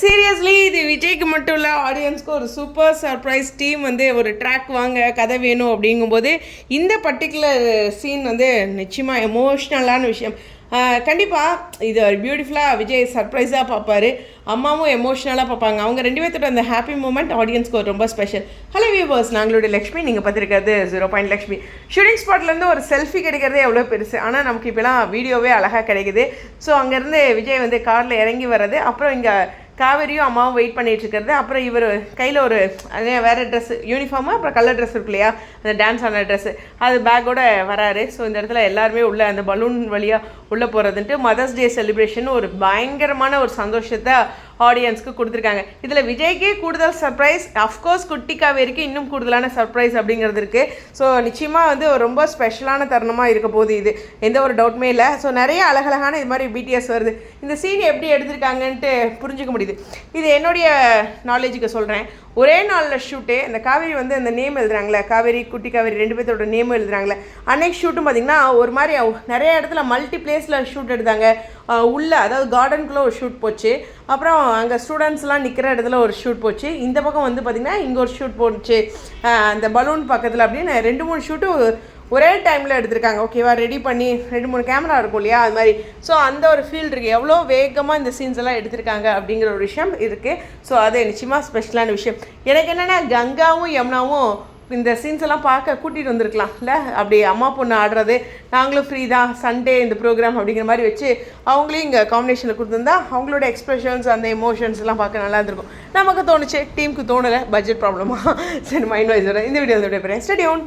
Seriously இது விஜய்க்கு மட்டும் இல்லை, ஆடியன்ஸ்க்கு ஒரு சூப்பர் சர்ப்ரைஸ். டீம் வந்து ஒரு ட்ராக் வாங்க, கதை வேணும் அப்படிங்கும்போது இந்த பர்டிகுலர் சீன் வந்து நிச்சயமாக எமோஷ்னலான விஷயம். கண்டிப்பாக இது பியூட்டிஃபுல்லாக விஜய் சர்ப்ரைஸாக பார்ப்பார், அம்மாவும் எமோஷ்னலாக பார்ப்பாங்க. அவங்க ரெண்டு பேர்த்தோட அந்த ஹாப்பி மூமெண்ட் ஆடியன்ஸ்க்கு ஒரு ரொம்ப ஸ்பெஷல். ஹலோ வியூவர்ஸ், நாங்களுடைய லக்ஷ்மி, நீங்கள் பார்த்துருக்கிறது 0 லக்ஷ்மி. ஷூட்டிங் ஸ்பாட்லேருந்து ஒரு செல்ஃபி கிடைக்கிறதே எவ்வளோ பெருசு, ஆனால் நமக்கு இப்போலாம் வீடியோவே அழகாக கிடைக்குது. ஸோ அங்கேருந்து விஜய் வந்து காரில் இறங்கி வர்றது, அப்புறம் இங்கே காவேரியும் அம்மாவும் வெயிட் பண்ணிட்டு இருக்கிறது, அப்புறம் இவர் கையில் ஒரு வேறு ட்ரெஸ்ஸு யூனிஃபார்மாக, அப்புறம் கலர் ட்ரெஸ் இருக்கு இல்லையா, அந்த டான்ஸ் ஆன ட்ரெஸ்ஸு, அது பேக்கோடு வராரு. ஸோ இந்த இடத்துல எல்லாருமே உள்ளே அந்த பலூன் வழியாக உள்ளே போகிறதுன்ட்டு மதர்ஸ் டே செலிப்ரேஷன் ஒரு பயங்கரமான ஒரு சந்தோஷத்தை ஆடியன்ஸ்க்கு கொடுத்துருக்காங்க. இதில் விஜய்க்கே கூடுதல் சர்ப்ரைஸ், அஃப்கோர்ஸ் குட்டி காவேரிக்கு இன்னும் கூடுதலான சர்ப்ரைஸ் அப்படிங்கிறது இருக்குது. ஸோ நிச்சயமாக வந்து ஒரு ரொம்ப ஸ்பெஷலான தருணமாக இருக்க போகுது, இது எந்த ஒரு டவுட்டுமே இல்லை. ஸோ நிறைய அழகழகான இது மாதிரி பிடிஎஸ் வருது. இந்த சீன் எப்படி எடுத்திருக்காங்கன்ட்டு புரிஞ்சுக்க முடியுது. இது என்னுடைய நாலேஜுக்கு சொல்கிறேன். ஒரே நாளில் ஷூட்டு, இந்த காவேரி வந்து அந்த நேம் எழுதுறாங்களே, காவேரி குட்டி காவேரி ரெண்டு பேர்த்தோட நேமும் எழுதுறாங்களே, அன்னைக்கு ஷூட்டும் பார்த்திங்கன்னா ஒரு மாதிரி நிறைய இடத்துல மல்டி பிளேஸில் ஷூட் எடுத்தாங்க. உள்ளே, அதாவது கார்டனுக்குள்ளே ஒரு ஷூட் போச்சு, அப்புறம் அங்கே ஸ்டூடெண்ட்ஸ்லாம் நிற்கிற இடத்துல ஒரு ஷூட் போச்சு, இந்த பக்கம் வந்து பார்த்திங்கன்னா இங்கே ஒரு ஷூட் போச்சு அந்த பலூன் பக்கத்தில், அப்படின்னு 2-3 ஷூட்டு ஒரே டைமில் எடுத்திருக்காங்க. ஓகேவா, ரெடி பண்ணி 2-3 கேமரா இருக்கும் இல்லையா, அது மாதிரி. ஸோ அந்த ஒரு ஃபீல் இருக்குது, எவ்வளோ வேகமாக இந்த சீன்ஸ் எல்லாம் எடுத்திருக்காங்க அப்படிங்கிற ஒரு விஷயம் இருக்குது. ஸோ அது நிச்சயமாக ஸ்பெஷலான விஷயம். எனக்கு என்னென்னா, கங்காவும் யமுனாவும் இந்த சீன்ஸ் எல்லாம் பார்க்க கூட்டிகிட்டு வந்திருக்கலாம் இல்லை, அப்படி அம்மா பொண்ணு ஆடுறது, நாங்களும் ஃப்ரீ தான் சண்டே இந்த ப்ரோக்ராம் அப்படிங்கிற மாதிரி வச்சு அவங்களையும் இங்கே காம்பினேஷனில் கொடுத்துருந்தா அவங்களோட எக்ஸ்பிரஷன்ஸ், அந்த எமோஷன்ஸ் எல்லாம் பார்க்க நல்லா இருந்திருக்கும். நமக்கு தோணுச்சு, டீமுக்கு தோணலை, பட்ஜெட் ப்ராப்ளமாக. சரி, மைண்ட் வைஸ் இந்த வீடியோ பேசுகிறேன். Stay tune.